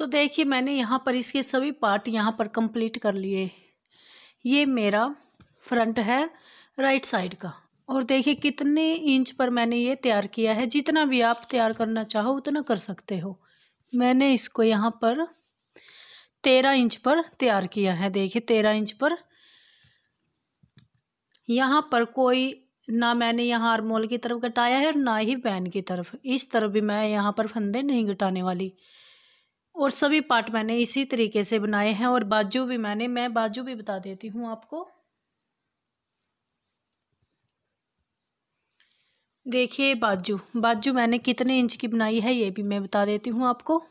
तो देखिए मैंने यहाँ पर इसके सभी पार्ट यहाँ पर कंप्लीट कर लिए। ये मेरा फ्रंट है राइट साइड का। और देखिए कितने इंच पर मैंने ये तैयार किया है। जितना भी आप तैयार करना चाहो उतना कर सकते हो। मैंने इसको यहाँ पर 13 इंच पर तैयार किया है। देखिए 13 इंच पर। यहाँ पर कोई ना मैंने यहाँ आर्मोल की तरफ घटाया है और ना ही बैन की तरफ। इस तरफ भी मैं यहाँ पर फंदे नहीं घटाने वाली। और सभी पार्ट मैंने इसी तरीके से बनाए हैं। और बाजू भी मैं बाजू भी बता देती हूँ आपको। देखिए बाजू मैंने कितने इंच की बनाई है ये भी मैं बता देती हूँ आपको।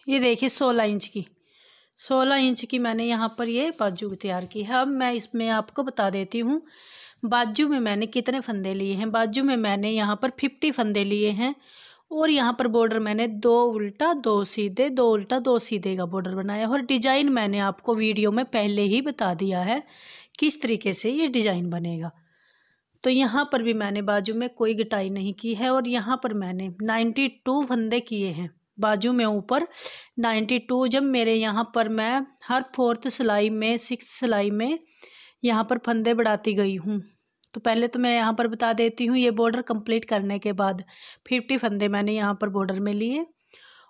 ये देखिए 16 इंच की मैंने यहाँ पर ये बाजू तैयार की है। अब मैं इसमें आपको बता देती हूँ बाजू में मैंने कितने फंदे लिए हैं। बाजू में मैंने यहाँ पर 50 फंदे लिए हैं। और यहाँ पर बॉर्डर मैंने 2 उल्टा 2 सीधे 2 उल्टा 2 सीधे का बॉर्डर बनाया। और डिजाइन मैंने आपको वीडियो में पहले ही बता दिया है किस तरीके से ये डिजाइन बनेगा। तो यहाँ पर भी मैंने बाजू में कोई घटाई नहीं की है। और यहाँ पर मैंने 92 फंदे किए हैं बाजू में ऊपर 92। जब मेरे यहाँ पर मैं हर 4th सिलाई में 6th सिलाई में यहाँ पर फंदे बढ़ाती गई हूँ। तो पहले तो मैं यहाँ पर बता देती हूँ। ये बॉर्डर कंप्लीट करने के बाद 50 फंदे मैंने यहाँ पर बॉर्डर में लिए।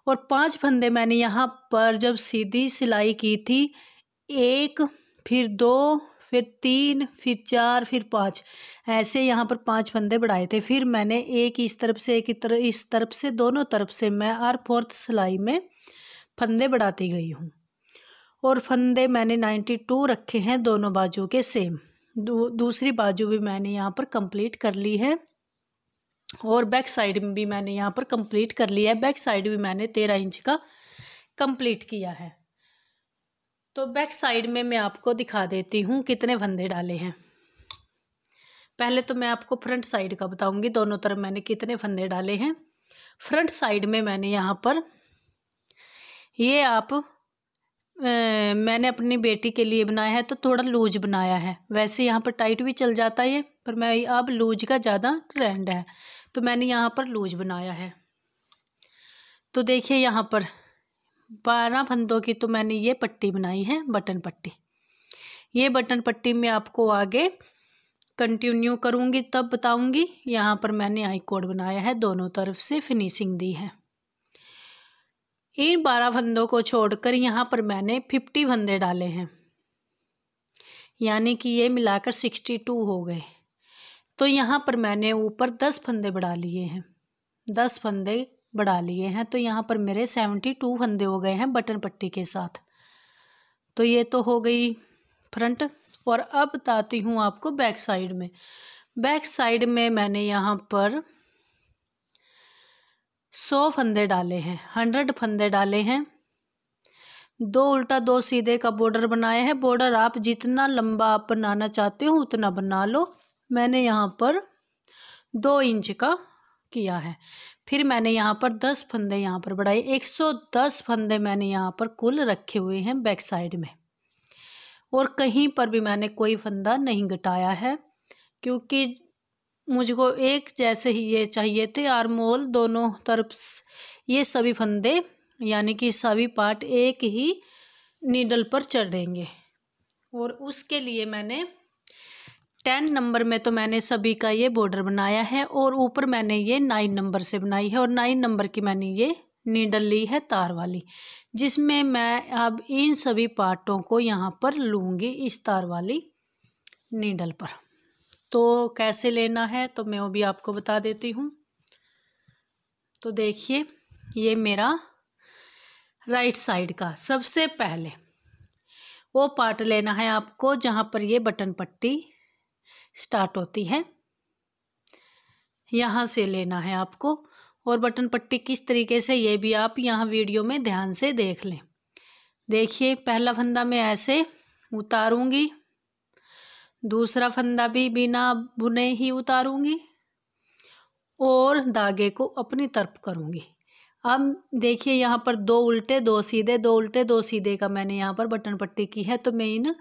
और 5 फंदे मैंने यहाँ पर जब सीधी सिलाई की थी 1 फिर 2 फिर 3 फिर 4 फिर 5 ऐसे यहाँ पर 5 फंदे बढ़ाए थे। फिर मैंने एक इस तरफ से एक इस तरफ से दोनों तरफ से मैं हर 4th सिलाई में फंदे बढ़ाती गई हूँ। और फंदे मैंने 92 रखे हैं दोनों बाजू के सेम। दूसरी बाजू भी मैंने यहाँ पर कंप्लीट कर ली है। और बैक साइड में भी मैंने यहाँ पर कंप्लीट कर लिया है। बैक साइड भी मैंने 13 इंच का कंप्लीट किया है। तो बैक साइड में मैं आपको दिखा देती हूँ कितने फंदे डाले हैं। पहले तो मैं आपको फ्रंट साइड का बताऊंगी दोनों तरफ मैंने कितने फंदे डाले हैं। फ्रंट साइड में मैंने यहाँ पर ये मैंने अपनी बेटी के लिए बनाया है तो थोड़ा लूज बनाया है। वैसे यहाँ पर टाइट भी चल जाता है पर मैं अब लूज का ज़्यादा ट्रेंड है तो मैंने यहाँ पर लूज बनाया है। तो देखिए यहाँ पर 12 फंदों की तो मैंने ये पट्टी बनाई है बटन पट्टी। ये बटन पट्टी मैं आपको आगे कंटिन्यू करूँगी तब बताऊँगी। यहाँ पर मैंने आई कोड बनाया है दोनों तरफ से फिनिशिंग दी है। इन 12 फंदों को छोड़कर यहाँ पर मैंने 50 फंदे डाले हैं यानी कि ये मिलाकर 62 हो गए। तो यहाँ पर मैंने ऊपर 10 फंदे बढ़ा लिए हैं 10 फंदे बढ़ा लिए हैं। तो यहाँ पर मेरे 72 फंदे हो गए हैं बटन पट्टी के साथ। तो ये तो हो गई फ्रंट। और अब बताती हूँ आपको बैक साइड में। बैक साइड में मैंने यहाँ पर 100 फंदे डाले हैं 100 फंदे डाले हैं। 2 उल्टा 2 सीधे का बॉर्डर बनाया है। बॉर्डर आप जितना लंबा आप बनाना चाहते हो उतना बना लो। मैंने यहाँ पर 2 इंच का किया है। फिर मैंने यहाँ पर 10 फंदे यहाँ पर बढ़ाए। 110 फंदे मैंने यहाँ पर कुल रखे हुए हैं बैक साइड में। और कहीं पर भी मैंने कोई फंदा नहीं घटाया है क्योंकि मुझको एक जैसे ही ये चाहिए थे आर्मोल दोनों तरफ। ये सभी फंदे यानी कि सभी पार्ट एक ही नीडल पर चढ़ेंगे। और उसके लिए मैंने 10 नंबर में तो मैंने सभी का ये बॉर्डर बनाया है। और ऊपर मैंने ये 9 नंबर से बनाई है। और 9 नंबर की मैंने ये नीडल ली है तार वाली जिसमें मैं अब इन सभी पार्टों को यहाँ पर लूँगी इस तार वाली नीडल पर। तो कैसे लेना है तो मैं वो भी आपको बता देती हूँ। तो देखिए ये मेरा राइट साइड का सबसे पहले वो पार्ट लेना है आपको जहाँ पर ये बटन पट्टी स्टार्ट होती है। यहाँ से लेना है आपको। और बटन पट्टी किस तरीके से ये भी आप यहाँ वीडियो में ध्यान से देख लें। देखिए पहला फंदा मैं ऐसे उतारूँगी। दूसरा फंदा भी बिना बुने ही उतारूँगी और धागे को अपनी तरफ करूँगी। अब देखिए यहाँ पर 2 उल्टे 2 सीधे 2 उल्टे 2 सीधे का मैंने यहाँ पर बटन पट्टी की है। तो मैं इन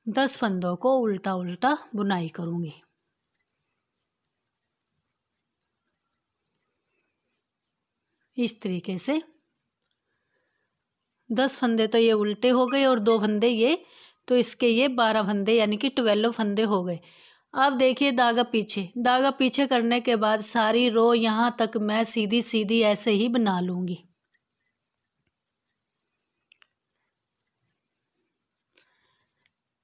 10 फंदों को उल्टा उल्टा बुनाई करूँगी। इस तरीके से 10 फंदे तो ये उल्टे हो गए और 2 फंदे ये, तो इसके ये 12 फंदे यानी कि 12 फंदे हो गए। अब देखिए धागा पीछे करने के बाद सारी रो यहाँ तक मैं सीधी सीधी ऐसे ही बना लूँगी।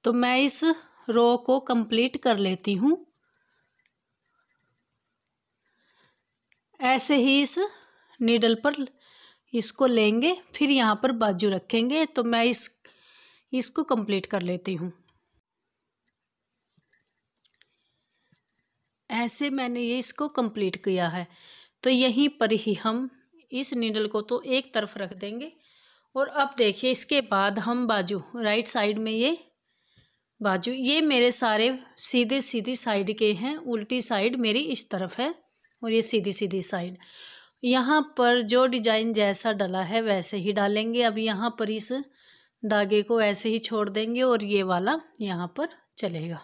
तो मैं इस रो को कंप्लीट कर लेती हूँ। ऐसे ही इस नीडल पर इसको लेंगे, फिर यहाँ पर बाजू रखेंगे। तो मैं इसको कंप्लीट कर लेती हूँ। ऐसे मैंने ये इसको कंप्लीट किया है। तो यहीं पर ही हम इस नीडल को तो एक तरफ रख देंगे। और अब देखिए इसके बाद हम बाजू राइट साइड में ये बाजू, ये मेरे सारे सीधे सीधी साइड के हैं, उल्टी साइड मेरी इस तरफ है और ये सीधी सीधी साइड। यहाँ पर जो डिजाइन जैसा डला है वैसे ही डालेंगे। अब यहाँ पर इस धागे को ऐसे ही छोड़ देंगे और ये वाला यहाँ पर चलेगा।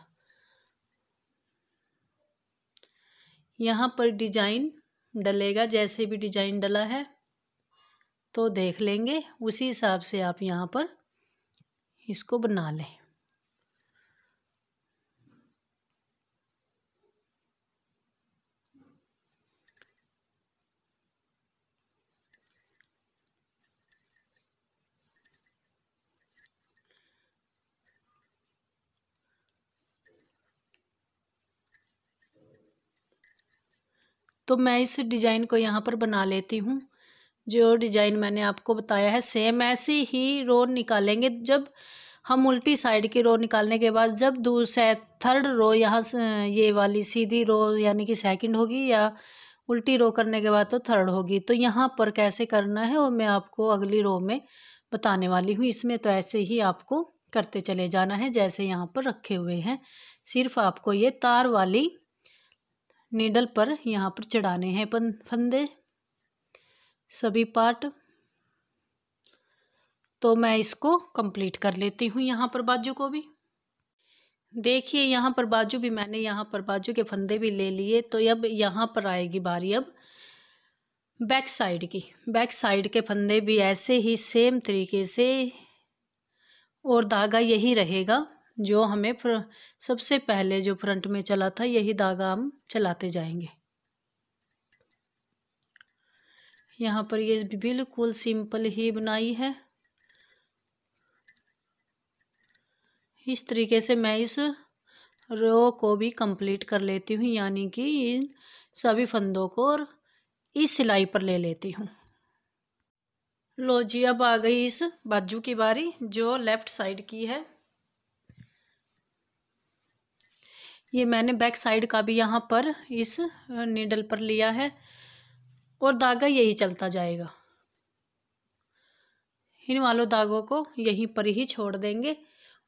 यहाँ पर डिजाइन डलेगा, जैसे भी डिजाइन डला है तो देख लेंगे, उसी हिसाब से आप यहाँ पर इसको बना लें। तो मैं इस डिजाइन को यहाँ पर बना लेती हूँ। जो डिजाइन मैंने आपको बताया है सेम ऐसे ही रो निकालेंगे। जब हम उल्टी साइड की रो निकालने के बाद जब दूसरा थर्ड रो यहाँ से ये वाली सीधी रो यानी कि सेकंड होगी, या उल्टी रो करने के बाद तो थर्ड होगी। तो यहाँ पर कैसे करना है वो मैं आपको अगली रो में बताने वाली हूँ। इसमें तो ऐसे ही आपको करते चले जाना है जैसे यहाँ पर रखे हुए हैं। सिर्फ आपको ये तार वाली नीडल पर यहाँ पर चढ़ाने हैं फंदे सभी पार्ट। तो मैं इसको कंप्लीट कर लेती हूँ यहाँ पर बाजू को भी। देखिए यहाँ पर बाजू भी मैंने यहाँ पर बाजू के फंदे भी ले लिए। तो अब यहाँ पर आएगी बारी अब बैक साइड की। बैक साइड के फंदे भी ऐसे ही सेम तरीके से, और धागा यही रहेगा जो हमें सबसे पहले जो फ्रंट में चला था, यही धागा हम चलाते जाएंगे। यहाँ पर ये बिल्कुल सिंपल ही बुनाई है। इस तरीके से मैं इस रो को भी कंप्लीट कर लेती हूँ, यानी कि इन सभी फंदों को और इस सिलाई पर ले लेती हूँ। लो जी, अब आ गई इस बाजू की बारी जो लेफ्ट साइड की है। ये मैंने बैक साइड का भी यहाँ पर इस नीडल पर लिया है और धागा यही चलता जाएगा। इन वालों धागों को यहीं पर ही छोड़ देंगे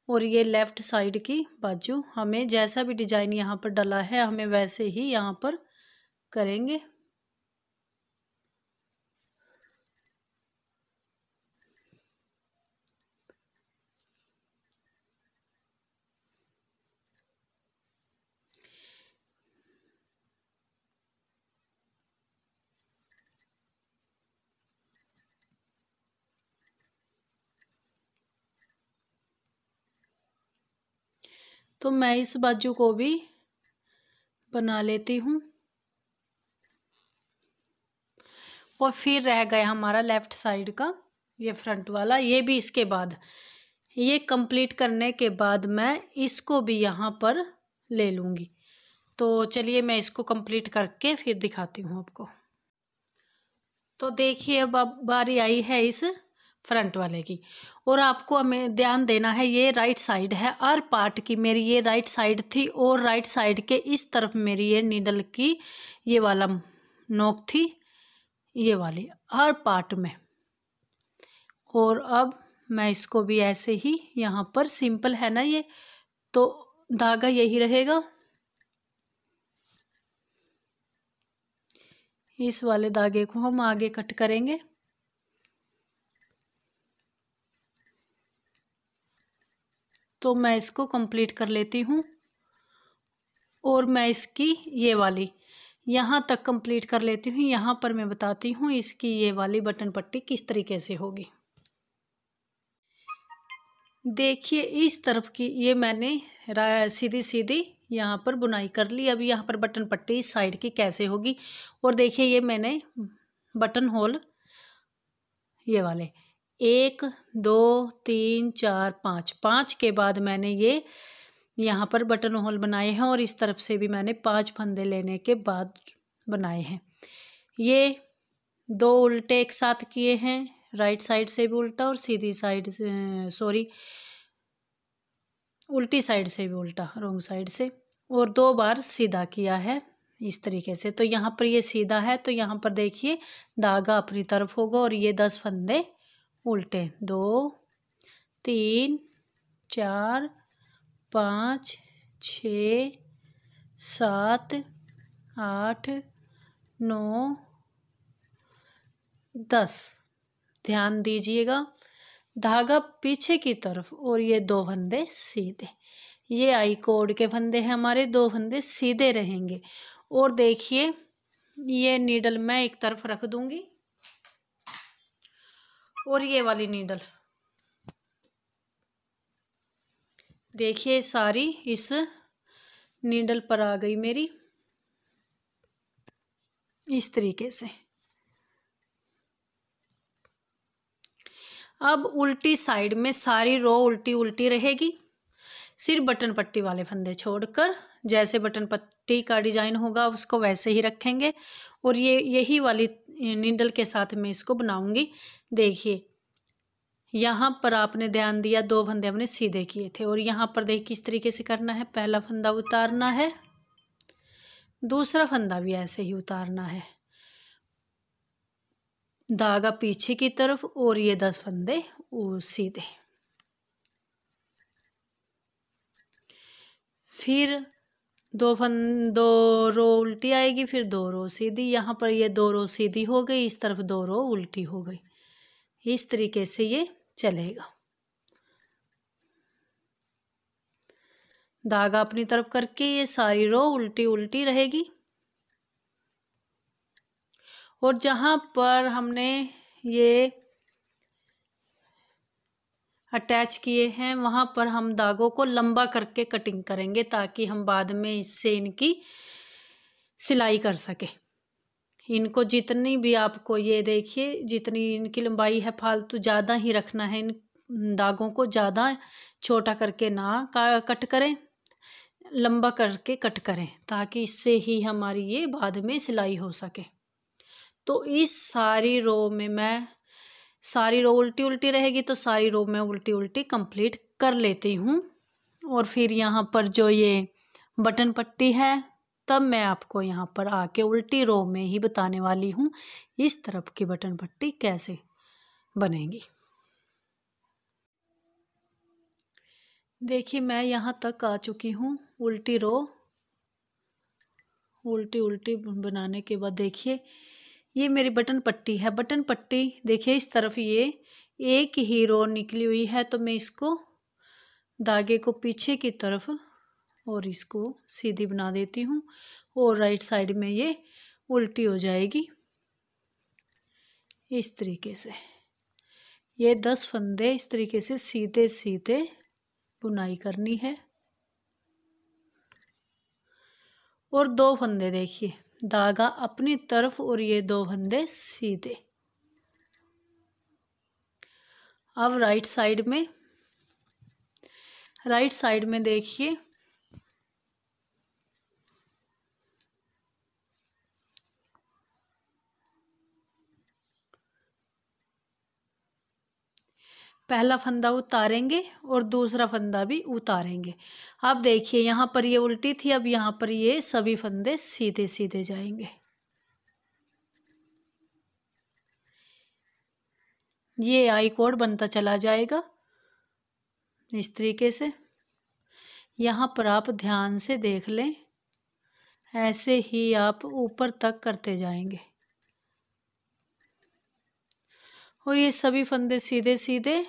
और ये लेफ्ट साइड की बाजू हमें जैसा भी डिजाइन यहाँ पर डला है हमें वैसे ही यहाँ पर करेंगे। तो मैं इस बाजू को भी बना लेती हूँ और फिर रह गया हमारा लेफ्ट साइड का ये फ्रंट वाला। ये भी इसके बाद ये कंप्लीट करने के बाद मैं इसको भी यहाँ पर ले लूँगी। तो चलिए मैं इसको कंप्लीट करके फिर दिखाती हूँ आपको। तो देखिए अब बारी आई है इस फ्रंट वाले की, और आपको हमें ध्यान देना है ये राइट साइड है। हर पार्ट की मेरी ये राइट साइड थी और राइट साइड के इस तरफ मेरी ये नीडल की ये वाला नोक थी, ये वाली हर पार्ट में। और अब मैं इसको भी ऐसे ही यहाँ पर सिंपल है ना ये, तो धागा यही रहेगा। इस वाले धागे को हम आगे कट करेंगे। तो मैं इसको कंप्लीट कर लेती हूँ और मैं इसकी ये वाली यहाँ तक कंप्लीट कर लेती हूँ। यहाँ पर मैं बताती हूँ इसकी ये वाली बटन पट्टी किस तरीके से होगी। देखिए इस तरफ की ये मैंने सीधी सीधी यहाँ पर बुनाई कर ली। अब यहाँ पर बटन पट्टी इस साइड की कैसे होगी। और देखिए ये मैंने बटन होल ये वाले 1 2 3 4 5 5 के बाद मैंने ये यहाँ पर बटन होल बनाए हैं और इस तरफ से भी मैंने 5 फंदे लेने के बाद बनाए हैं। ये 2 उल्टे एक साथ किए हैं, राइट साइड से भी उल्टा और सीधी साइड से उल्टी साइड से भी उल्टा, रॉन्ग साइड से, और 2 बार सीधा किया है इस तरीके से। तो यहाँ पर ये सीधा है तो यहाँ पर देखिए धागा अपनी तरफ होगा और ये 10 फंदे उल्टे 2 3 4 5 6 7 8 9 10। ध्यान दीजिएगा धागा पीछे की तरफ और ये 2 फंदे सीधे। ये आई कोड के फंदे हैं हमारे, 2 फंदे सीधे रहेंगे। और देखिए ये नीडल मैं एक तरफ रख दूंगी और ये वाली नीडल देखिए सारी इस नीडल पर आ गई मेरी इस तरीके से। अब उल्टी साइड में सारी रो उल्टी उल्टी रहेगी, सिर्फ बटन पट्टी वाले फंदे छोड़कर। जैसे बटन पट्टी का डिजाइन होगा उसको वैसे ही रखेंगे और ये यही वाली नीडल के साथ मैं इसको बनाऊंगी। देखिए यहाँ पर आपने ध्यान दिया 2 फंदे हमने सीधे किए थे और यहाँ पर देखिए किस तरीके से करना है। पहला फंदा उतारना है, दूसरा फंदा भी ऐसे ही उतारना है, धागा पीछे की तरफ और ये 10 फंदे सीधे। फिर 2 रो उल्टी आएगी, फिर 2 रो सीधी। यहाँ पर ये 2 रो सीधी हो गई, इस तरफ 2 रो उल्टी हो गई। इस तरीके से ये चलेगा। धागा अपनी तरफ करके ये सारी रो उल्टी उल्टी रहेगी और जहाँ पर हमने ये अटैच किए हैं वहाँ पर हम धागों को लंबा करके कटिंग करेंगे ताकि हम बाद में इससे इनकी सिलाई कर सके। इनको जितनी भी आपको ये देखिए जितनी इनकी लंबाई है फालतू ज़्यादा ही रखना है। इन धागों को ज़्यादा छोटा करके ना कट करें, लंबा करके कट करें ताकि इससे ही हमारी ये बाद में सिलाई हो सके। तो इस सारी रो में मैं सारी रो उल्टी उल्टी रहेगी तो सारी रो मैं उल्टी उल्टी कंप्लीट कर लेती हूँ। और फिर यहाँ पर जो ये बटन पट्टी है तब मैं आपको यहाँ पर आके उल्टी रो में ही बताने वाली हूँ इस तरफ की बटन पट्टी कैसे बनेगी। देखिए मैं यहाँ तक आ चुकी हूँ। उल्टी रो उल्टी उल्टी बनाने के बाद देखिए ये मेरी बटन पट्टी है। बटन पट्टी देखिए इस तरफ ये एक ही रो निकली हुई है तो मैं इसको धागे को पीछे की तरफ और इसको सीधी बना देती हूँ और राइट साइड में ये उल्टी हो जाएगी इस तरीके से। ये 10 फंदे इस तरीके से सीधे सीधे बुनाई करनी है और 2 फंदे देखिए धागा अपनी तरफ और ये 2 फंदे सीधे। अब राइट साइड में देखिए पहला फंदा उतारेंगे और दूसरा फंदा भी उतारेंगे। अब देखिए यहाँ पर ये उल्टी थी, अब यहाँ पर ये सभी फंदे सीधे सीधे जाएंगे। ये आई कोड बनता चला जाएगा इस तरीके से। यहाँ पर आप ध्यान से देख लें, ऐसे ही आप ऊपर तक करते जाएंगे और ये सभी फंदे सीधे सीधे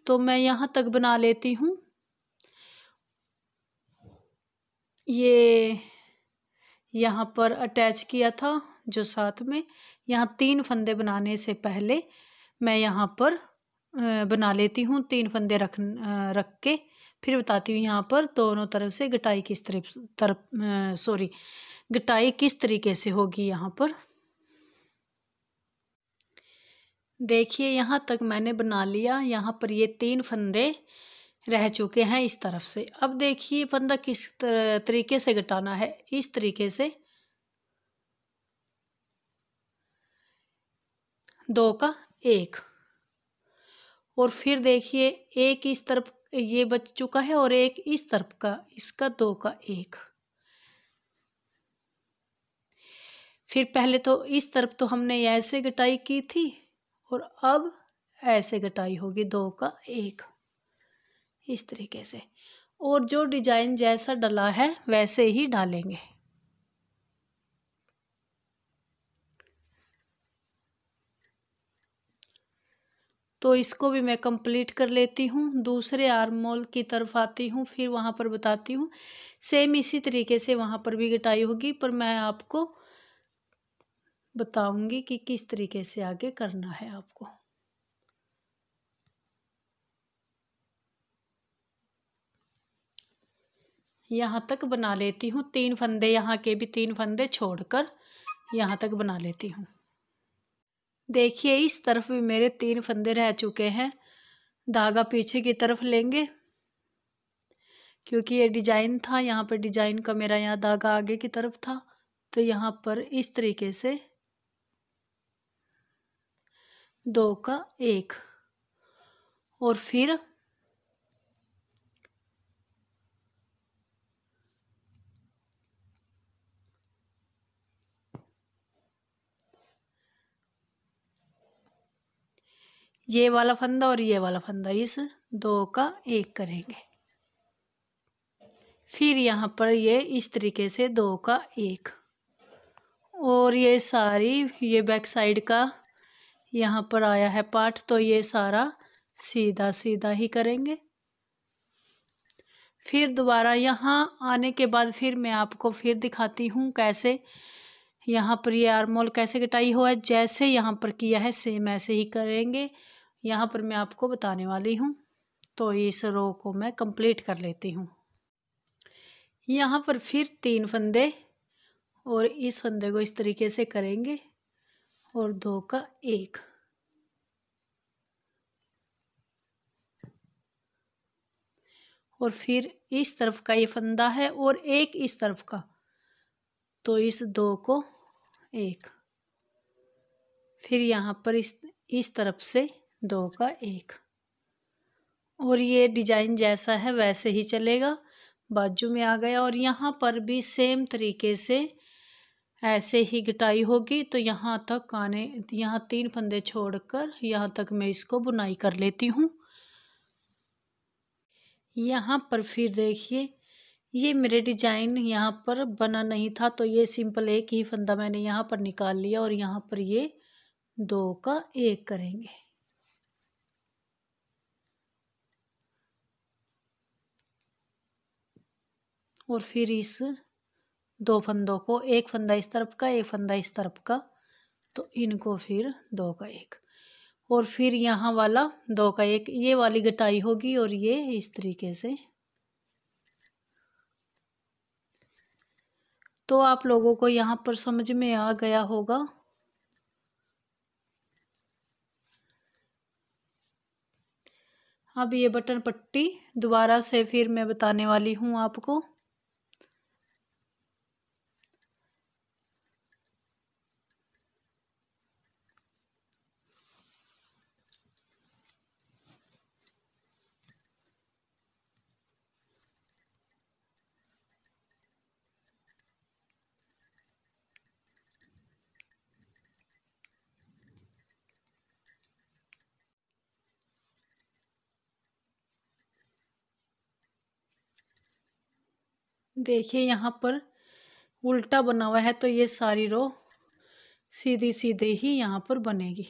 तो मैं यहाँ तक बना लेती हूँ। ये यहाँ पर अटैच किया था जो साथ में, यहाँ 3 फंदे बनाने से पहले मैं यहाँ पर बना लेती हूँ। 3 फंदे रख के फिर बताती हूँ यहाँ पर दोनों तरफ से गटाई किस गटाई किस तरीके से होगी। यहाँ पर देखिए यहाँ तक मैंने बना लिया। यहाँ पर ये 3 फंदे रह चुके हैं इस तरफ से। अब देखिए फंदा किस तरीके से गटाना है, इस तरीके से 2 का 1, और फिर देखिए एक इस तरफ ये बच चुका है और एक इस तरफ का, इसका 2 का 1। फिर पहले तो इस तरफ तो हमने ऐसे गटाई की थी और अब ऐसे गटाई होगी 2 का 1 इस तरीके से। और जो डिजाइन जैसा डला है वैसे ही डालेंगे। तो इसको भी मैं कंप्लीट कर लेती हूँ। दूसरे आर्म मोल की तरफ आती हूँ, फिर वहाँ पर बताती हूँ। सेम इसी तरीके से वहाँ पर भी गटाई होगी, पर मैं आपको बताऊंगी कि किस तरीके से आगे करना है आपको। यहाँ तक बना लेती हूँ। 3 फंदे, यहाँ के भी 3 फंदे छोड़कर यहाँ तक बना लेती हूँ। देखिए इस तरफ भी मेरे 3 फंदे रह चुके हैं। धागा पीछे की तरफ लेंगे क्योंकि ये डिजाइन था, यहाँ पर डिजाइन का मेरा यहाँ धागा आगे की तरफ था। तो यहाँ पर इस तरीके से 2 का 1, और फिर ये वाला फंदा और ये वाला फंदा, इस 2 का 1 करेंगे। फिर यहाँ पर ये इस तरीके से 2 का 1, और ये सारी ये बैक साइड का यहाँ पर आया है पार्ट, तो ये सारा सीधा सीधा ही करेंगे। फिर दोबारा यहाँ आने के बाद फिर मैं आपको फिर दिखाती हूँ कैसे यहाँ पर ये आर्म होल कैसे कटाई हुआ है। जैसे यहाँ पर किया है सेम ऐसे ही करेंगे। यहाँ पर मैं आपको बताने वाली हूँ। तो इस रो को मैं कंप्लीट कर लेती हूँ। यहाँ पर फिर 3 फंदे और इस फंदे को इस तरीके से करेंगे और 2 का 1, और फिर इस तरफ का ये फंदा है और एक इस तरफ का, तो इस 2 को 1, फिर यहाँ पर इस तरफ से 2 का 1, और ये डिजाइन जैसा है वैसे ही चलेगा। बाजू में आ गया, और यहाँ पर भी सेम तरीके से ऐसे ही गटाई होगी। तो यहाँ तक यहाँ 3 फंदे छोड़कर यहाँ तक मैं इसको बुनाई कर लेती हूँ। यहाँ पर फिर देखिए ये मेरे डिजाइन यहाँ पर बना नहीं था, तो ये सिंपल एक ही फंदा मैंने यहाँ पर निकाल लिया और यहाँ पर ये 2 का 1 करेंगे। और फिर इस 2 फंदों को, एक फंदा इस तरफ का एक फंदा इस तरफ का, तो इनको फिर 2 का 1, और फिर यहाँ वाला 2 का 1, ये वाली गटाई होगी। और ये इस तरीके से, तो आप लोगों को यहाँ पर समझ में आ गया होगा। अब ये बटन पट्टी दोबारा से फिर मैं बताने वाली हूँ आपको। देखिए यहाँ पर उल्टा बना हुआ है, तो ये सारी रो सीधी सीधे ही यहाँ पर बनेगी।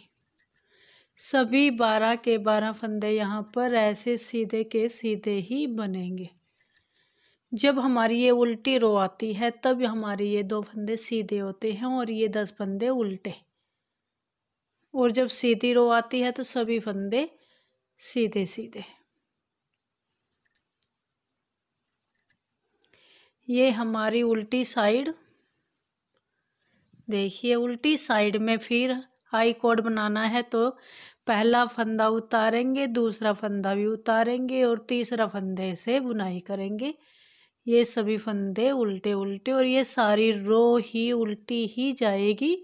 सभी 12 के 12 फंदे यहाँ पर ऐसे सीधे के सीधे ही बनेंगे। जब हमारी ये उल्टी रो आती है तब हमारे ये 2 फंदे सीधे होते हैं और ये 10 फंदे उल्टे। और जब सीधी रो आती है तो सभी फंदे सीधे सीधे। ये हमारी उल्टी साइड। देखिए उल्टी साइड में फिर हाई कोड बनाना है तो पहला फंदा उतारेंगे, दूसरा फंदा भी उतारेंगे और तीसरा फंदे से बुनाई करेंगे। ये सभी फंदे उल्टे उल्टे और ये सारी रो ही उल्टी ही जाएगी,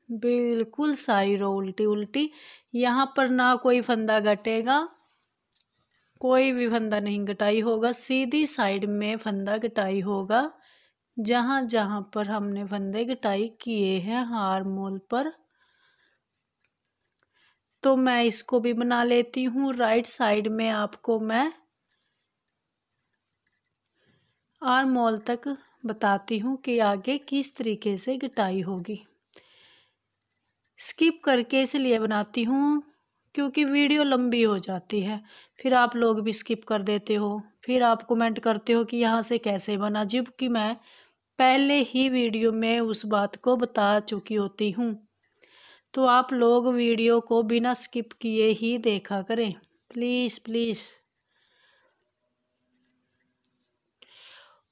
बिल्कुल सारी रो उल्टी उल्टी। यहाँ पर ना कोई फंदा घटेगा, कोई भी फंदा नहीं घटाई होगा, सीधी साइड में फंदा घटाई होगा जहाँ जहाँ पर हमने फंदे घटाई किए हैं आर्म पर। तो मैं इसको भी बना लेती हूँ। राइट साइड में आपको मैं आर्म होल तक बताती हूँ कि आगे किस तरीके से घटाई होगी। स्किप करके इसलिए बनाती हूँ क्योंकि वीडियो लंबी हो जाती है, फिर आप लोग भी स्किप कर देते हो, फिर आप कमेंट करते हो कि यहाँ से कैसे बना, जबकि मैं पहले ही वीडियो में उस बात को बता चुकी होती हूँ। तो आप लोग वीडियो को बिना स्किप किए ही देखा करें, प्लीज़ प्लीज़।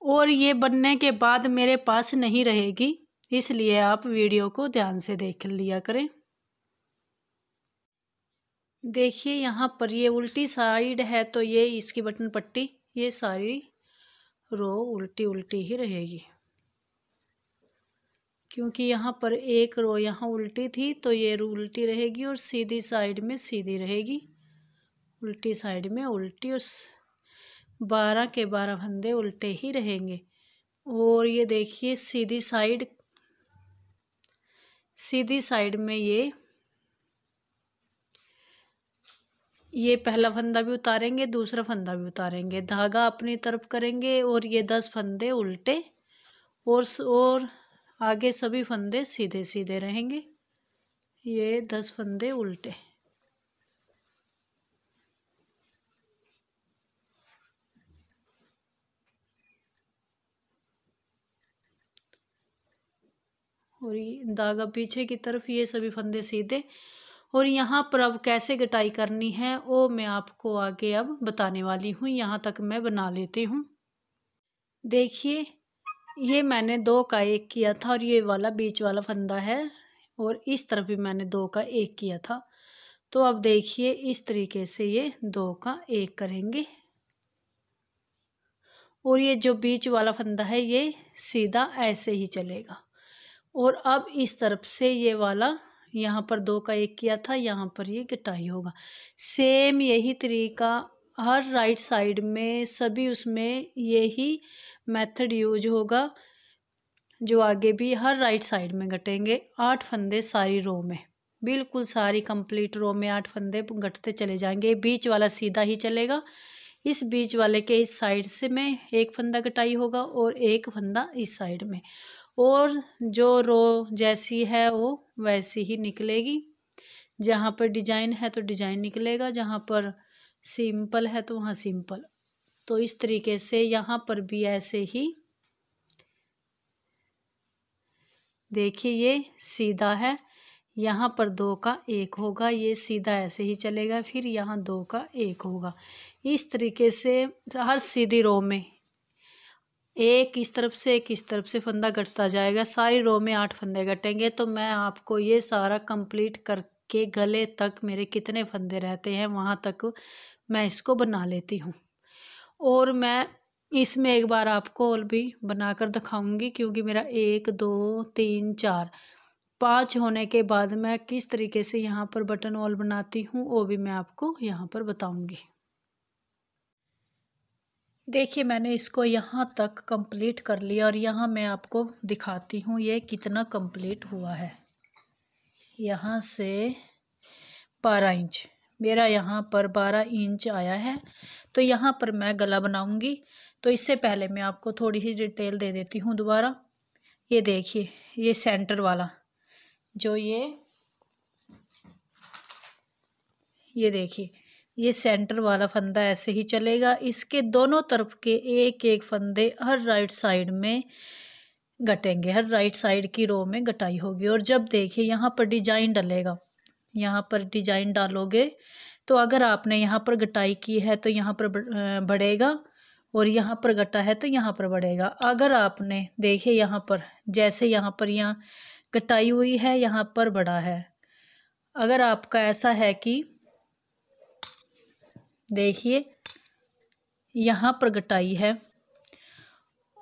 और ये बनने के बाद मेरे पास नहीं रहेगी, इसलिए आप वीडियो को ध्यान से देख लिया करें। देखिए यहाँ पर ये उल्टी साइड है तो ये इसकी बटन पट्टी, ये सारी रो उल्टी उल्टी ही रहेगी क्योंकि यहाँ पर एक रो यहाँ उल्टी थी तो ये रो उल्टी रहेगी और सीधी साइड में सीधी रहेगी, उल्टी साइड में उल्टी, और 12 के 12 फंदे उल्टे ही रहेंगे। और ये देखिए सीधी साइड में ये पहला फंदा भी उतारेंगे, दूसरा फंदा भी उतारेंगे, धागा अपनी तरफ करेंगे और ये 10 फंदे उल्टे और आगे सभी फंदे सीधे सीधे रहेंगे। ये 10 फंदे उल्टे। और ये धागा पीछे की तरफ, ये सभी फंदे सीधे। और यहाँ पर अब कैसे घटाई करनी है वो मैं आपको आगे अब बताने वाली हूँ। यहाँ तक मैं बना लेती हूँ। देखिए ये मैंने 2 का 1 किया था और ये वाला बीच वाला फंदा है और इस तरफ भी मैंने 2 का 1 किया था। तो अब देखिए इस तरीके से ये 2 का 1 करेंगे और ये जो बीच वाला फंदा है ये सीधा ऐसे ही चलेगा। और अब इस तरफ से ये वाला यहाँ पर 2 का 1 किया था, यहाँ पर ये घटाई होगा। सेम यही तरीका हर राइट साइड में सभी उसमें यही मेथड यूज होगा, जो आगे भी हर राइट साइड में घटेंगे। 8 फंदे सारी रो में, बिल्कुल सारी कंप्लीट रो में 8 फंदे घटते चले जाएंगे। बीच वाला सीधा ही चलेगा, इस बीच वाले के इस साइड से में 1 फंदा घटाई होगा और 1 फंदा इस साइड में, और जो रो जैसी है वो वैसी ही निकलेगी। जहाँ पर डिजाइन है तो डिजाइन निकलेगा, जहाँ पर सिंपल है तो वहाँ सिंपल। तो इस तरीके से यहाँ पर भी ऐसे ही देखिए ये सीधा है, यहाँ पर 2 का 1 होगा, ये सीधा ऐसे ही चलेगा, फिर यहाँ 2 का 1 होगा। इस तरीके से हर सीधी रो में एक इस तरफ से एक इस तरफ से फंदा घटता जाएगा। सारी रो में 8 फंदे घटेंगे। तो मैं आपको ये सारा कंप्लीट करके गले तक मेरे कितने फंदे रहते हैं वहाँ तक मैं इसको बना लेती हूँ। और मैं इसमें एक बार आपको और भी बनाकर दिखाऊंगी, क्योंकि मेरा 1 2 3 4 5 होने के बाद मैं किस तरीके से यहाँ पर बटन होल बनाती हूँ वो भी मैं आपको यहाँ पर बताऊंगी। देखिए मैंने इसको यहाँ तक कंप्लीट कर लिया और यहाँ मैं आपको दिखाती हूँ ये कितना कंप्लीट हुआ है। यहाँ से 12 इंच मेरा यहाँ पर 12 इंच आया है। तो यहाँ पर मैं गला बनाऊंगी। तो इससे पहले मैं आपको थोड़ी सी डिटेल दे देती हूँ दोबारा। ये देखिए ये सेंटर वाला जो ये ये देखिए, ये सेंटर वाला फंदा ऐसे ही चलेगा। इसके दोनों तरफ के एक एक फंदे हर राइट साइड में गटेंगे, हर राइट साइड की रो में गटाई होगी। और जब देखिए यहाँ पर डिजाइन डलेगा, यहाँ पर डिजाइन डालोगे तो अगर आपने यहाँ पर गटाई की है तो यहाँ पर बढ़ेगा, और यहाँ पर गटा है तो यहाँ पर बढ़ेगा। अगर आपने देखिए यहाँ पर, जैसे यहाँ पर यहाँ गटाई हुई है, यहाँ पर बढ़ा है। अगर आपका ऐसा है कि देखिए यहाँ पर गटाई है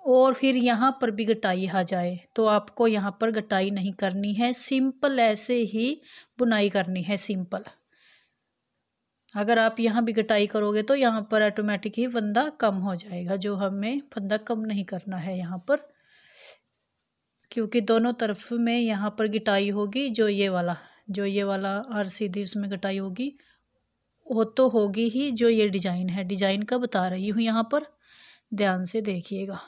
और फिर यहाँ पर भी गटाई आ जाए, तो आपको यहाँ पर गटाई नहीं करनी है, सिंपल ऐसे ही बुनाई करनी है, सिंपल। अगर आप यहाँ भी गटाई करोगे तो यहाँ पर ऑटोमेटिक ही फंदा कम हो जाएगा, जो हमें फंदा कम नहीं करना है यहाँ पर, क्योंकि दोनों तरफ में यहाँ पर गटाई होगी। जो ये वाला और सीधी उसमें गटाई होगी, वो तो होगी ही। जो ये डिजाइन है, डिजाइन का बता रही हूँ, यहाँ पर ध्यान से देखिएगा।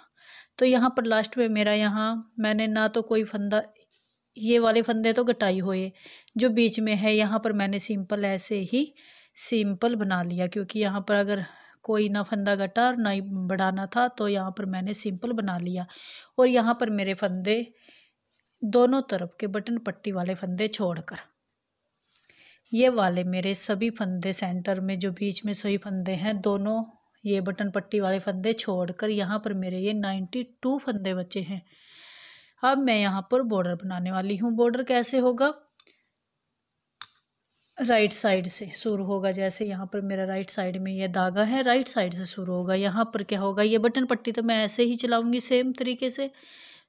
तो यहाँ पर लास्ट में मेरा, यहाँ मैंने ना तो कोई फंदा, ये वाले फंदे तो गटाई हुए, जो बीच में है यहाँ पर मैंने सिंपल ऐसे ही सिंपल बना लिया, क्योंकि यहाँ पर अगर कोई ना फंदा गटा और ना ही बढ़ाना था, तो यहाँ पर मैंने सिंपल बना लिया। और यहाँ पर मेरे फंदे दोनों तरफ के बटन पट्टी वाले फंदे छोड़कर, ये वाले मेरे सभी फंदे सेंटर में जो बीच में सभी फंदे हैं, दोनों ये बटन पट्टी वाले फंदे छोड़कर यहाँ पर मेरे ये 92 फंदे बचे हैं। अब मैं यहाँ पर बॉर्डर बनाने वाली हूँ। बॉर्डर कैसे होगा, राइट साइड से शुरू होगा। जैसे यहाँ पर मेरा राइट साइड में ये धागा है, राइट साइड से शुरू होगा। यहाँ पर क्या होगा, ये बटन पट्टी तो मैं ऐसे ही चलाऊंगी सेम तरीके से,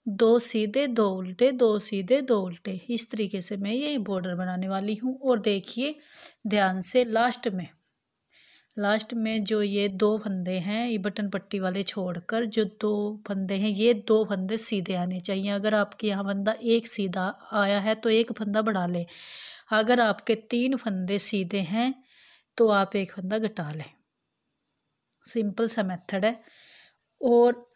2 सीधे 2 उल्टे, 2 सीधे 2 उल्टे, इस तरीके से मैं ये बॉर्डर बनाने वाली हूँ। और देखिए ध्यान से, लास्ट में जो ये 2 फंदे हैं, ये बटन पट्टी वाले छोड़कर जो 2 फंदे हैं, ये 2 फंदे सीधे आने चाहिए। अगर आपके यहाँ फंदा एक सीधा आया है तो एक फंदा बढ़ा ले। अगर आपके 3 फंदे सीधे हैं तो आप एक फंदा घटा लें, सिंपल सा मेथड है। और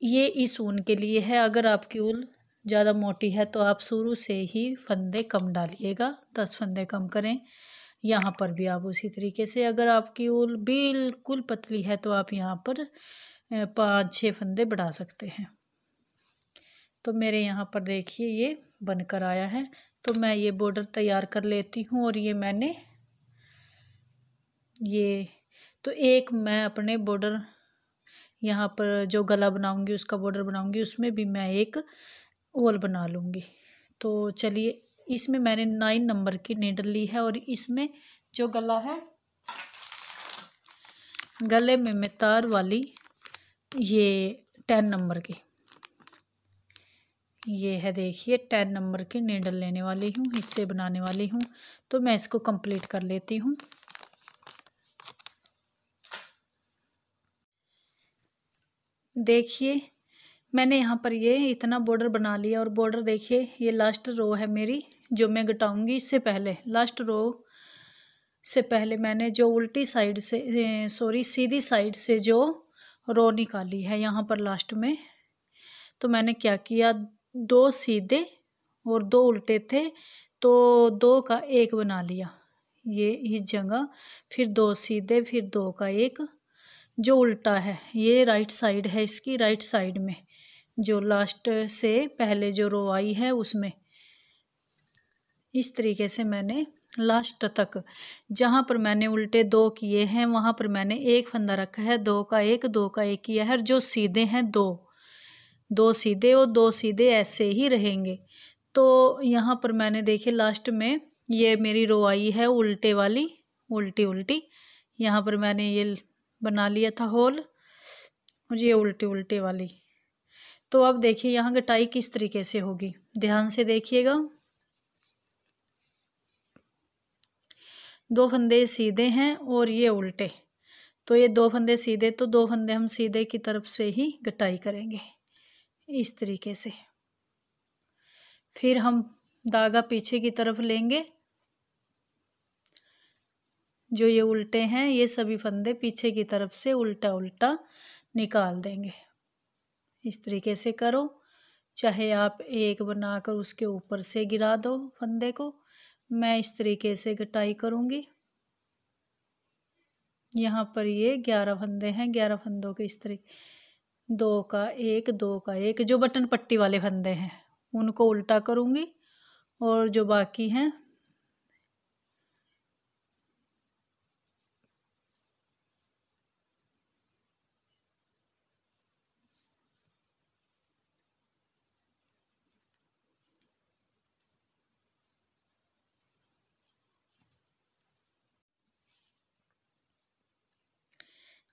ये इस ऊन के लिए है। अगर आपकी ऊन ज़्यादा मोटी है तो आप शुरू से ही फंदे कम डालिएगा, 10 फंदे कम करें। यहाँ पर भी आप उसी तरीके से, अगर आपकी ऊन बिल्कुल पतली है तो आप यहाँ पर 5-6 फंदे बढ़ा सकते हैं। तो मेरे यहाँ पर देखिए ये बनकर आया है। तो मैं ये बॉर्डर तैयार कर लेती हूँ। और ये मैंने तो एक मैं अपने बॉर्डर यहाँ पर जो गला बनाऊंगी, उसका बॉर्डर बनाऊंगी, उसमें भी मैं एक वॉल बना लूँगी। तो चलिए, इसमें मैंने 9 नंबर की नीडल ली है और इसमें जो गला है, गले में मैं तार वाली ये 10 नंबर की, ये है देखिए 10 नंबर की नीडल लेने वाली हूँ, इससे बनाने वाली हूँ। तो मैं इसको कंप्लीट कर लेती हूँ। देखिए मैंने यहाँ पर ये इतना बॉर्डर बना लिया। और बॉर्डर देखिए, ये लास्ट रो है मेरी जो मैं घटाऊंगी। इससे पहले लास्ट रो से पहले मैंने जो उल्टी साइड से, सीधी साइड से जो रो निकाली है यहाँ पर लास्ट में, तो मैंने क्या किया, 2 सीधे और 2 उल्टे थे, तो 2 का 1 बना लिया ये इस जगह, फिर 2 सीधे, फिर 2 का 1 जो उल्टा है। ये राइट साइड है, इसकी राइट साइड में जो लास्ट से पहले जो रो आई है उसमें इस तरीके से मैंने लास्ट तक, जहाँ पर मैंने उल्टे 2 किए हैं वहाँ पर मैंने 1 फंदा रखा है, 2 का 1, 2 का 1 किया है। जो सीधे हैं 2 सीधे और 2 सीधे ऐसे ही रहेंगे। तो यहाँ पर मैंने देखिए लास्ट में ये मेरी रो आई है उल्टे वाली, उल्टी, यहाँ पर मैंने ये बना लिया था होल, और ये उल्टे वाली। तो अब देखिए यहाँ कटाई किस तरीके से होगी, ध्यान से देखिएगा। 2 फंदे सीधे हैं और ये उल्टे, तो ये 2 फंदे सीधे, तो 2 फंदे हम सीधे की तरफ से ही कटाई करेंगे इस तरीके से। फिर हम धागा पीछे की तरफ लेंगे, जो ये उल्टे हैं ये सभी फंदे पीछे की तरफ से उल्टा निकाल देंगे। इस तरीके से करो, चाहे आप एक बनाकर उसके ऊपर से गिरा दो फंदे को। मैं इस तरीके से कटाई करूँगी। यहाँ पर ये 11 फंदे हैं। 11 फंदों के इस तरह 2 का 1, 2 का 1, जो बटन पट्टी वाले फंदे हैं उनको उल्टा करूँगी और जो बाकी हैं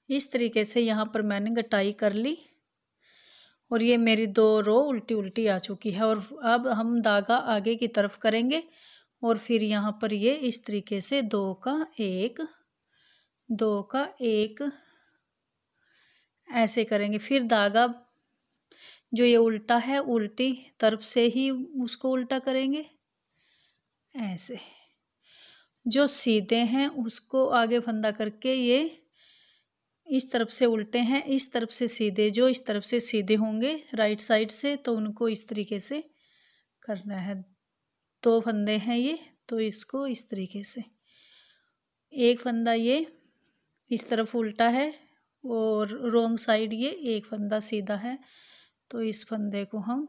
इस तरीके से यहाँ पर मैंने गटाई कर ली और ये मेरी 2 रो उल्टी उल्टी आ चुकी है। और अब हम धागा आगे की तरफ करेंगे और फिर यहाँ पर ये इस तरीके से 2 का 1, 2 का 1 ऐसे करेंगे। फिर धागा जो ये उल्टा है उल्टी तरफ से ही उसको उल्टा करेंगे ऐसे। जो सीधे हैं उसको आगे फंदा करके ये इस तरफ से उल्टे हैं, इस तरफ से सीधे, जो इस तरफ से सीधे होंगे राइट साइड से तो उनको इस तरीके से करना है। 2 फंदे हैं ये, तो इसको इस तरीके से, एक फंदा ये इस तरफ उल्टा है और रॉन्ग साइड ये एक फंदा सीधा है, तो इस फंदे को हम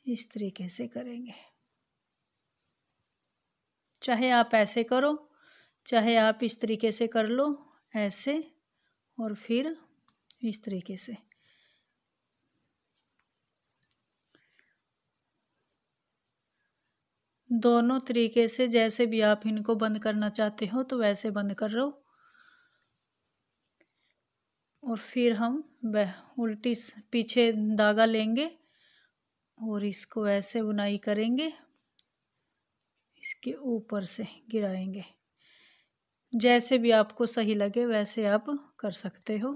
इस तरीके से करेंगे। चाहे आप ऐसे करो, चाहे आप इस तरीके से कर लो ऐसे, और फिर इस तरीके से। दोनों तरीके से जैसे भी आप इनको बंद करना चाहते हो तो वैसे बंद कर लो। और फिर हम उल्टी पीछे धागा लेंगे और इसको ऐसे बुनाई करेंगे, इसके ऊपर से गिराएंगे। जैसे भी आपको सही लगे वैसे आप कर सकते हो।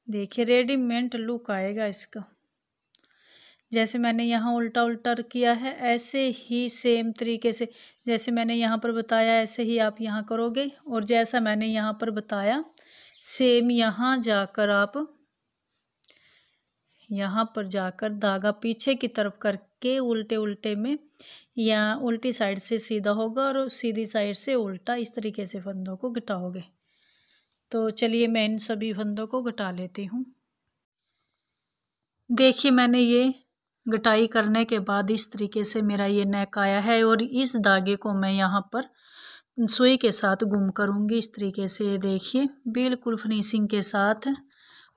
देखिए रेडीमेड लुक आएगा इसका। जैसे मैंने यहाँ उल्टा उल्टा किया है ऐसे ही सेम तरीके से जैसे मैंने यहाँ पर बताया ऐसे ही आप यहाँ करोगे। और जैसा मैंने यहाँ पर बताया सेम यहाँ जाकर आप यहाँ पर जाकर धागा पीछे की तरफ करके उल्टे उल्टे में, या उल्टी साइड से सीधा होगा और सीधी साइड से उल्टा, इस तरीके से फंदों को घटाओगे। तो चलिए मैं इन सभी फंदों को घटा लेती हूँ। देखिए मैंने ये घटाई करने के बाद इस तरीके से मेरा ये नेक आया है और इस धागे को मैं यहाँ पर सुई के साथ गुम करूँगी इस तरीके से। देखिए बिल्कुल फिनिशिंग के साथ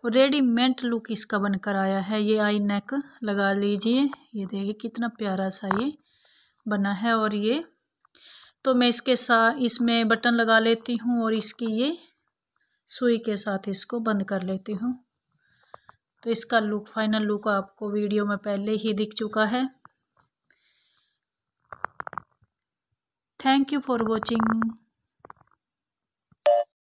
और रेडीमेड लुक इसका बनकर आया है। ये आई नेक लगा लीजिए, ये देखिए कितना प्यारा सा ये बना है। और ये तो मैं इसके साथ इसमें बटन लगा लेती हूँ और इसकी ये सुई के साथ इसको बंद कर लेती हूँ। तो इसका लुक, फाइनल लुक आपको वीडियो में पहले ही दिख चुका है। Thank you for watching.